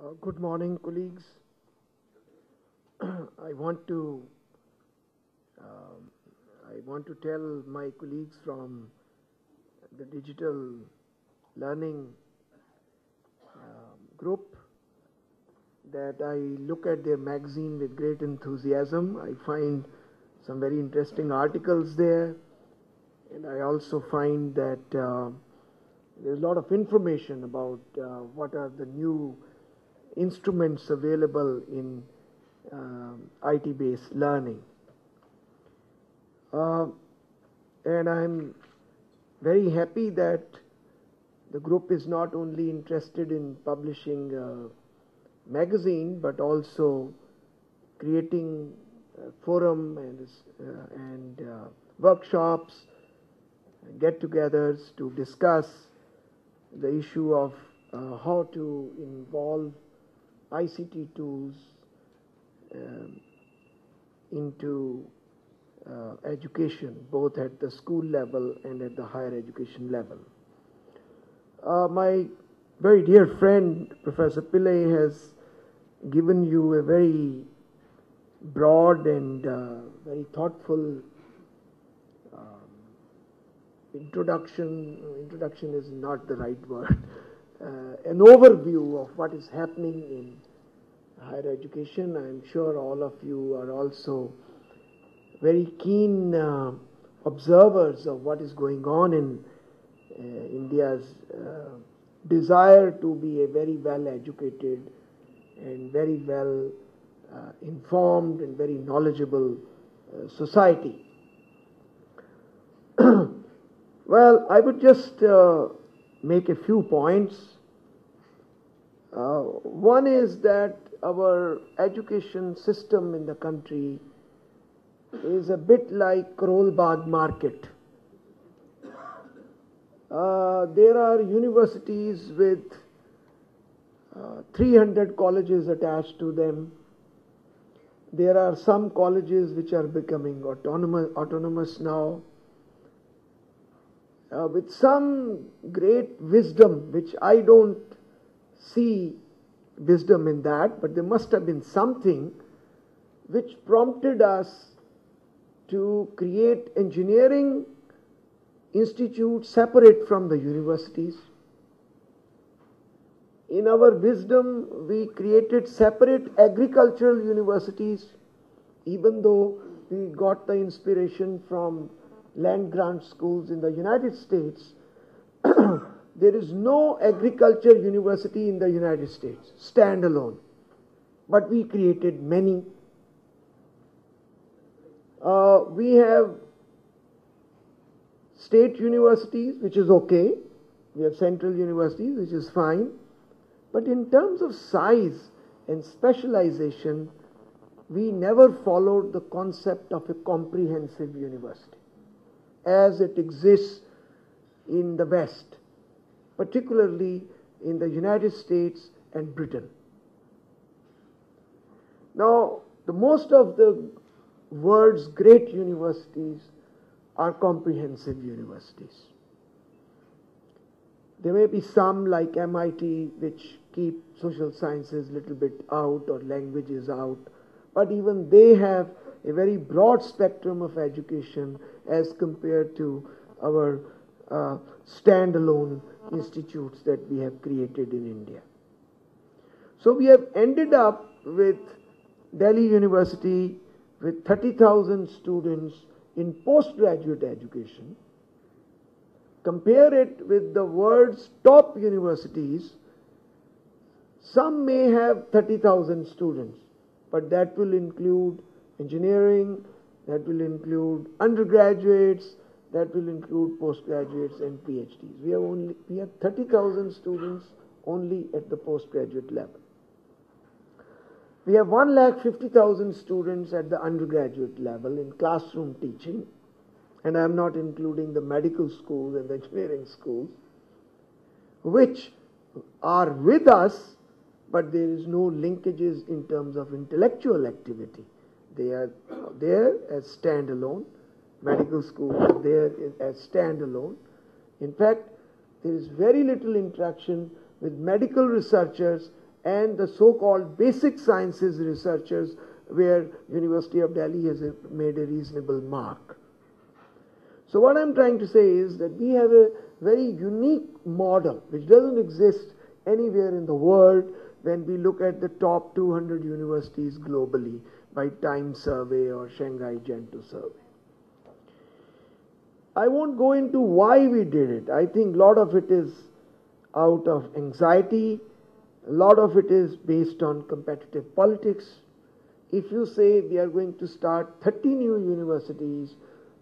Good morning, colleagues. I want to um, I want to tell my colleagues from the digital learning group that I look at their magazine with great enthusiasm. I find some very interesting articles there, and I also find that there's a lot of information about what are the new instruments available in IT-based learning. And I'm very happy that the group is not only interested in publishing a magazine, but also creating a forum and workshops, get-togethers to discuss the issue of how to involve ICT tools into education, both at the school level and at the higher education level. My very dear friend, Professor Pillai, has given you a very broad and very thoughtful introduction. Introduction is not the right word. An overview of what is happening in higher education. I'm sure all of you are also very keen observers of what is going on in India's desire to be a very well educated and very well informed and very knowledgeable society. Well, I would just make a few points. One is that our education system in the country is a bit like Karol Bagh market. There are universities with 300 colleges attached to them. There are some colleges which are becoming autonomous now. With some great wisdom, which I don't see wisdom in that, but there must have been something which prompted us to create engineering institutes separate from the universities. In our wisdom, we created separate agricultural universities, even though we got the inspiration from land grant schools in the United States. There is no agriculture university in the United States, standalone. But we created many. We have state universities, which is okay. We have central universities, which is fine. But in terms of size and specialization, we never followed the concept of a comprehensive university as it exists in the West, particularly in the United States and Britain. Now, the most of the world's great universities are comprehensive universities. There may be some like MIT which keep social sciences a little bit out or languages out, but even they have a very broad spectrum of education as compared to our standalone institutes that we have created in India. So we have ended up with Delhi University with 30,000 students in postgraduate education. Compare it with the world's top universities. Some may have 30,000 students, but that will include engineering, that will include undergraduates, that will include postgraduates and PhDs. We have 30,000 students only at the postgraduate level. We have 150,000 students at the undergraduate level in classroom teaching, and I am not including the medical schools and the engineering schools, which are with us, but there is no linkages in terms of intellectual activity. They are there as standalone. Medical schools are there as standalone. In fact, there is very little interaction with medical researchers and the so-called basic sciences researchers, where University of Delhi has made a reasonable mark. So what I'm trying to say is that we have a very unique model which doesn't exist anywhere in the world when we look at the top 200 universities globally by Time Survey or Shanghai Gentoo Survey. I won't go into why we did it. I think a lot of it is out of anxiety. A lot of it is based on competitive politics. If you say we are going to start 30 new universities,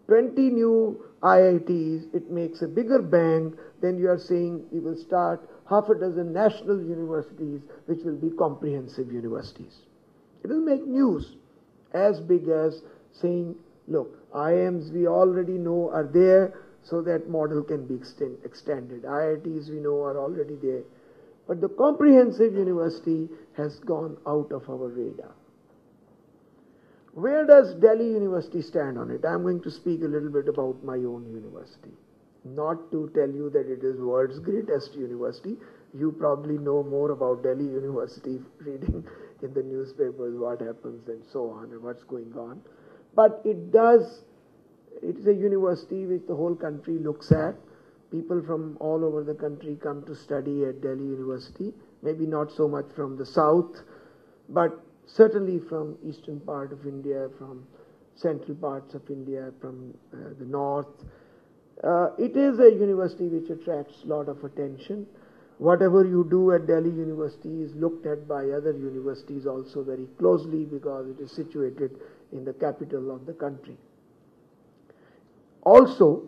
20 new IITs, it makes a bigger bang than you are saying we will start half a dozen national universities, which will be comprehensive universities. It will make news as big as saying, look, IIMs we already know are there, so that model can be extended. IITs we know are already there. But the comprehensive university has gone out of our radar. Where does Delhi University stand on it? I'm going to speak a little bit about my own university. Not to tell you that it is world's greatest university. You probably know more about Delhi University reading in the newspapers what happens and so on and what's going on. But it is a university which the whole country looks at. People from all over the country come to study at Delhi University. Maybe not so much from the south, but certainly from eastern part of India, from central parts of India, from the north. It is a university which attracts a lot of attention. Whatever you do at Delhi University is looked at by other universities also very closely because it is situated in the capital of the country. Also,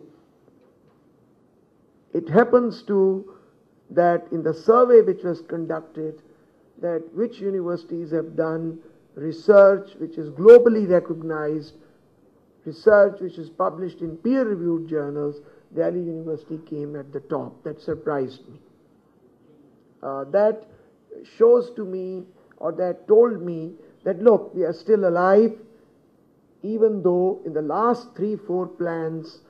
it happens to that in the survey which was conducted, that which universities have done research which is globally recognized, research which is published in peer-reviewed journals, Delhi University came at the top. That surprised me. That shows to me, or that told me, that look, we are still alive, even though in the last 3-4 plans,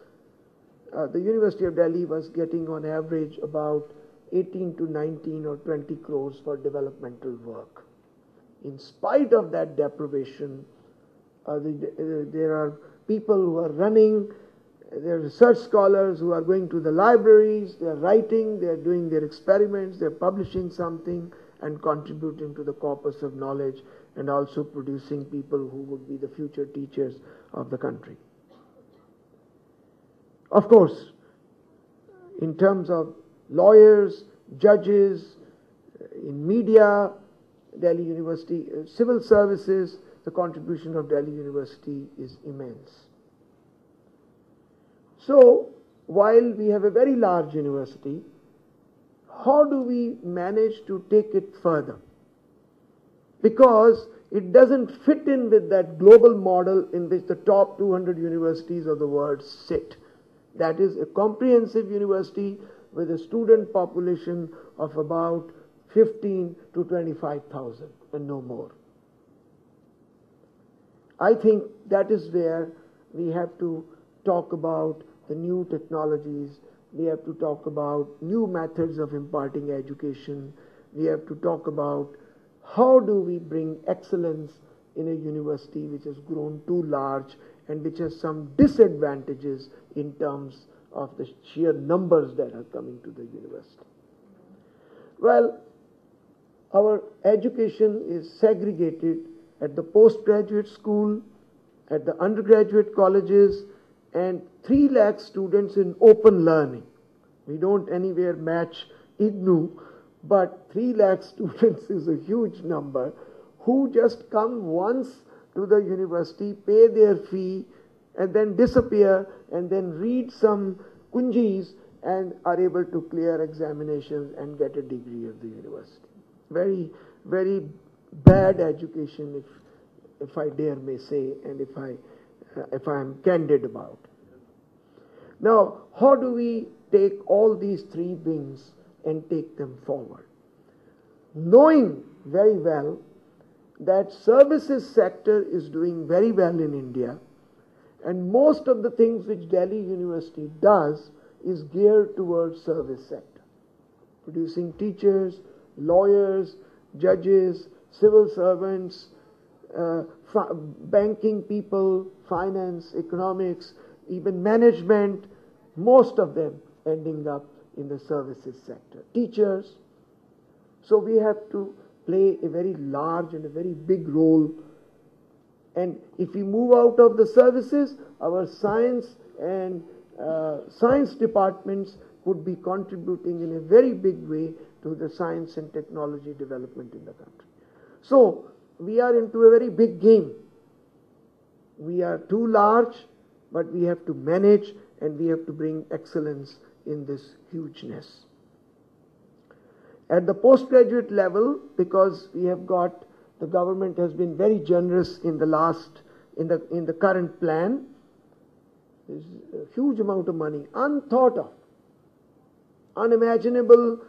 the University of Delhi was getting on average about 18 to 19 or 20 crores for developmental work. In spite of that deprivation, there are people who are running, there are research scholars who are going to the libraries, they are writing, they are doing their experiments, they are publishing something and contributing to the corpus of knowledge and also producing people who would be the future teachers of the country. Of course, in terms of lawyers, judges, in media, Delhi University, civil services, the contribution of Delhi University is immense. So, while we have a very large university, how do we manage to take it further? Because it doesn't fit in with that global model in which the top 200 universities of the world sit. That is a comprehensive university with a student population of about 15 to 25,000 and no more. I think that is where we have to talk about the new technologies. We have to talk about new methods of imparting education. We have to talk about how do we bring excellence in a university which has grown too large and which has some disadvantages in terms of the sheer numbers that are coming to the university. Well, our education is segregated at the postgraduate school, at the undergraduate colleges, and 3 lakh students in open learning. We don't anywhere match IGNOU, but 3 lakh students is a huge number who just come once to the university, pay their fee, and then disappear, and then read some kunjis and are able to clear examinations and get a degree of the university. Very, very bad education, if I dare may say, and if I am candid about. Now, how do we take all these 3 wings and take them forward? Knowing very well that services sector is doing very well in India, and most of the things which Delhi University does is geared towards service sector, producing teachers, lawyers, judges, civil servants, banking people, finance, economics, even management, most of them ending up in the services sector. Teachers. So we have to play a very large and a very big role. And if we move out of the services, our science and science departments would be contributing in a very big way to the science and technology development in the country. So we are into a very big game. We are too large, but we have to manage and we have to bring excellence in this hugeness. At the postgraduate level, because we have got, the government has been very generous in the current plan. There's a huge amount of money, unthought of, unimaginable.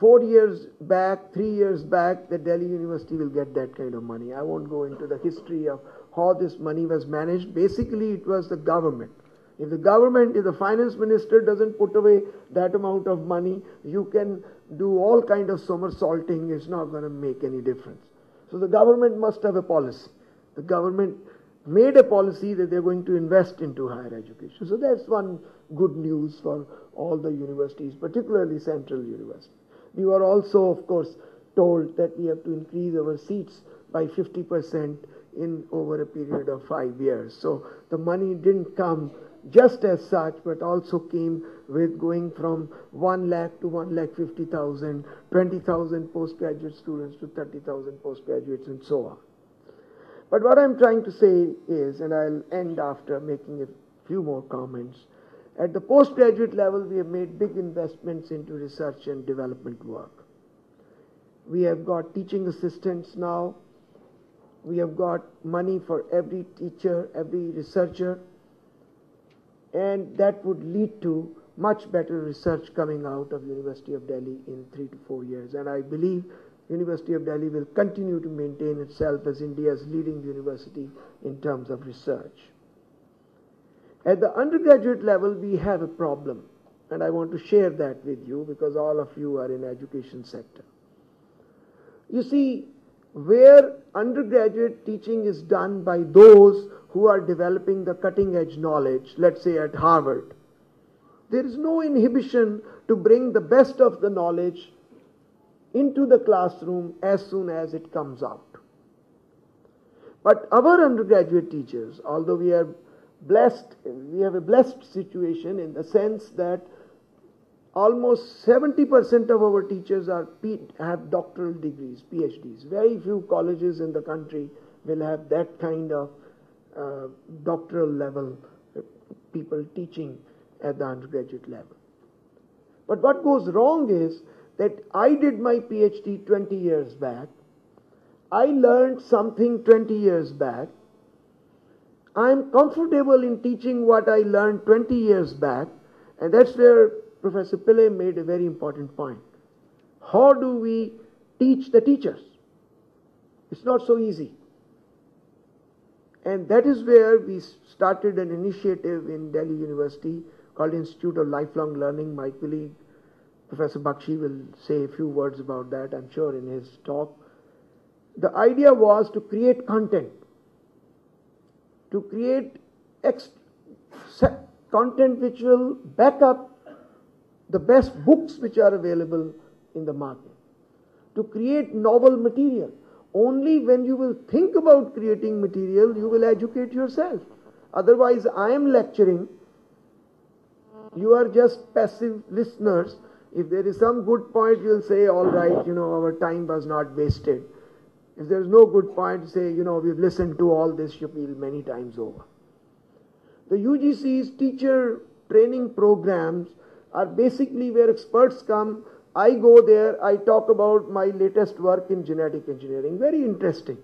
4 years back, 3 years back, the Delhi University will get that kind of money. I won't go into the history of how this money was managed. Basically, it was the government. If the finance minister doesn't put away that amount of money, you can do all kind of somersaulting. It's not going to make any difference. So the government must have a policy. The government made a policy that they're going to invest into higher education. So that's one good news for all the universities, particularly central universities. We were also, of course, told that we have to increase our seats by 50% in over a period of 5 years. So the money didn't come just as such, but also came with going from 1 lakh to 1,50,000, 20,000 postgraduate students to 30,000 postgraduates, and so on. But what I'm trying to say is, and I'll end after making a few more comments, at the postgraduate level, we have made big investments into research and development work. We have got teaching assistants now. We have got money for every teacher, every researcher, and that would lead to much better research coming out of University of Delhi in 3 to 4 years. And I believe University of Delhi will continue to maintain itself as India's leading university in terms of research. At the undergraduate level, we have a problem, and I want to share that with you because all of you are in education sector. You see, where undergraduate teaching is done by those who are developing the cutting-edge knowledge, let's say at Harvard, there is no inhibition to bring the best of the knowledge into the classroom as soon as it comes out. But our undergraduate teachers, although we have a blessed situation in the sense that almost 70% of our teachers have doctoral degrees, PhDs. Very few colleges in the country will have that kind of doctoral level people teaching at the undergraduate level. But what goes wrong is that I did my PhD 20 years back. I learned something 20 years back. I'm comfortable in teaching what I learned 20 years back, and that's where Professor Pillai made a very important point. How do we teach the teachers? It's not so easy. And that is where we started an initiative in Delhi University called Institute of Lifelong Learning. My colleague, Professor Bakshi, will say a few words about that, I'm sure, in his talk. The idea was to create content, to create content which will back up the best books which are available in the market, to create novel material. Only when you will think about creating material, you will educate yourself. Otherwise, I am lecturing. You are just passive listeners. If there is some good point, you'll say, all right, our time was not wasted. If there is no good point, say, we've listened to all this Shapil many times over. The UGC's teacher training programs are basically where experts come. I go there, I talk about my latest work in genetic engineering. Very interesting.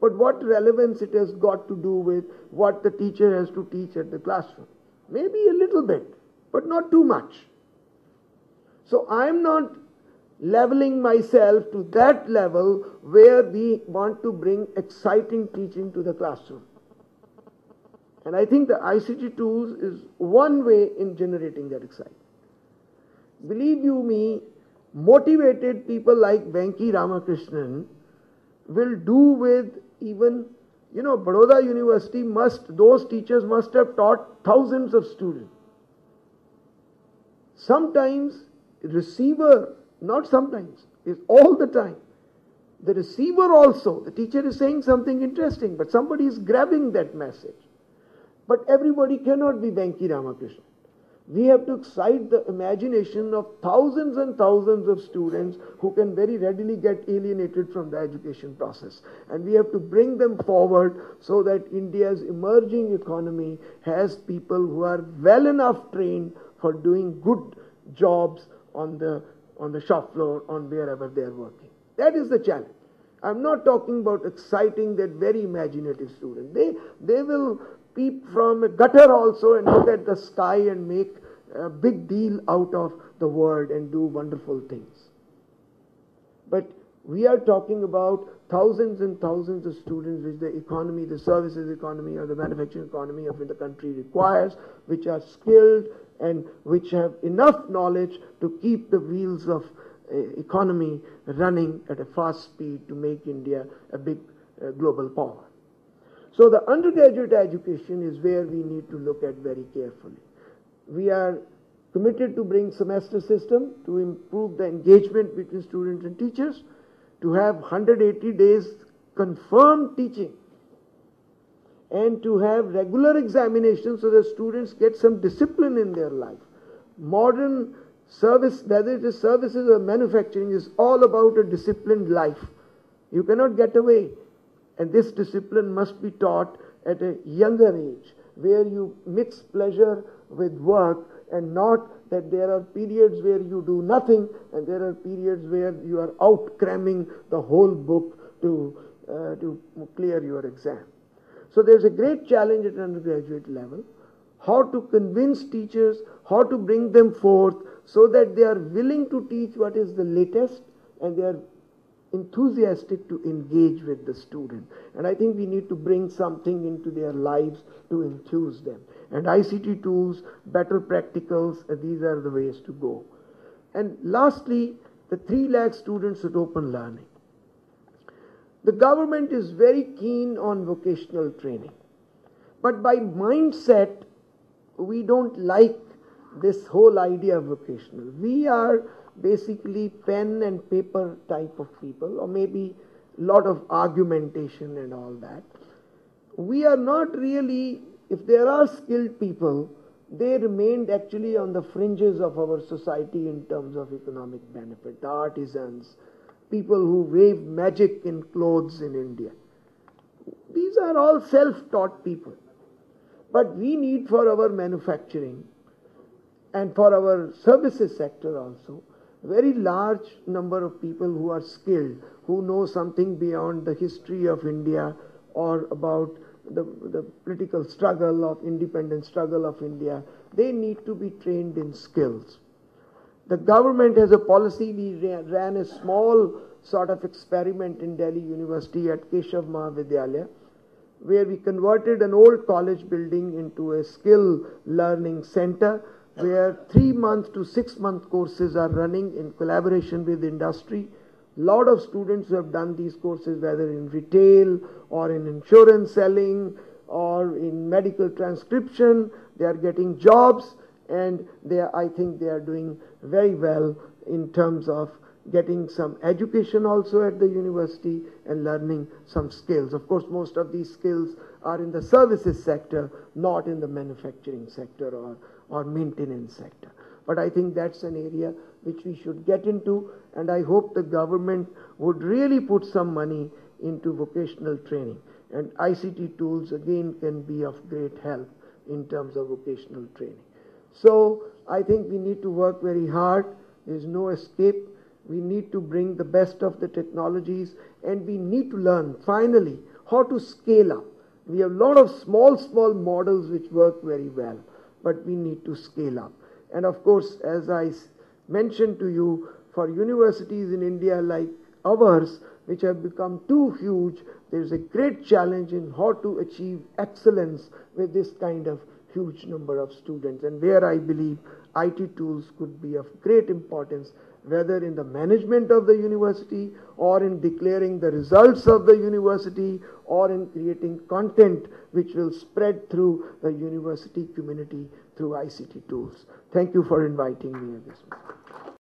But what relevance it has got to do with what the teacher has to teach at the classroom? Maybe a little bit, but not too much. So I am not leveling myself to that level where we want to bring exciting teaching to the classroom. And I think the ICT tools is one way in generating that excitement. Believe you me, motivated people like Venki Ramakrishnan will do with even, Baroda University those teachers must have taught thousands of students. Sometimes receiver, not sometimes, is all the time. The receiver also, the teacher is saying something interesting, but somebody is grabbing that message. But everybody cannot be Venki Ramakrishnan. We have to excite the imagination of thousands and thousands of students who can very readily get alienated from the education process. And we have to bring them forward so that India's emerging economy has people who are well enough trained for doing good jobs on the shop floor, on wherever they are working. That is the challenge. I'm not talking about exciting that very imaginative student. They will peep from a gutter also and look at the sky and make a big deal out of the world and do wonderful things. But we are talking about thousands and thousands of students which the economy, the services economy or the manufacturing economy of the country requires, which are skilled and which have enough knowledge to keep the wheels of economy running at a fast speed to make India a big global power. So the undergraduate education is where we need to look at very carefully. We are committed to bring semester system to improve the engagement between students and teachers, to have 180 days confirmed teaching, and to have regular examinations so that students get some discipline in their life. Modern service, whether it is services or manufacturing, is all about a disciplined life. You cannot get away. And this discipline must be taught at a younger age, where you mix pleasure with work, and not that there are periods where you do nothing and there are periods where you are out cramming the whole book to clear your exam. So there's a great challenge at undergraduate level, how to convince teachers, how to bring them forth so that they are willing to teach what is the latest and they are enthusiastic to engage with the student. And I think we need to bring something into their lives to enthuse them. And ICT tools, better practicals, these are the ways to go. And lastly, the 3 lakh students at open learning. The government is very keen on vocational training. But by mindset, we don't like this whole idea of vocational. We are basically pen and paper type of people, or maybe a lot of argumentation and all that. We are not really, if there are skilled people, they remained actually on the fringes of our society in terms of economic benefit. The artisans, people who wave magic in clothes in India. These are all self-taught people. But we need for our manufacturing and for our services sector also, very large number of people who are skilled, who know something beyond the history of India or about the political struggle of independent struggle of India. They need to be trained in skills. The government has a policy. We ran a small sort of experiment in Delhi University at Keshav Mahavidyalaya, where we converted an old college building into a skill learning center, where 3-month to 6-month courses are running in collaboration with industry. Lot of students who have done these courses, whether in retail or in insurance selling or in medical transcription, they are getting jobs, and I think they are doing very well in terms of getting some education also at the university and learning some skills. Of course, most of these skills are in the services sector, not in the manufacturing sector or maintenance sector. But I think that's an area which we should get into, and I hope the government would really put some money into vocational training. And ICT tools again can be of great help in terms of vocational training. So I think we need to work very hard. There's no escape. We need to bring the best of the technologies, and we need to learn finally how to scale up. We have a lot of small models which work very well, but we need to scale up. And of course, as I mentioned to you, for universities in India like ours, which have become too huge, there is a great challenge in how to achieve excellence with this kind of huge number of students, and where I believe IT tools could be of great importance whether in the management of the university, or in declaring the results of the university, or in creating content which will spread through the university community through ICT tools. Thank you for inviting me at this moment.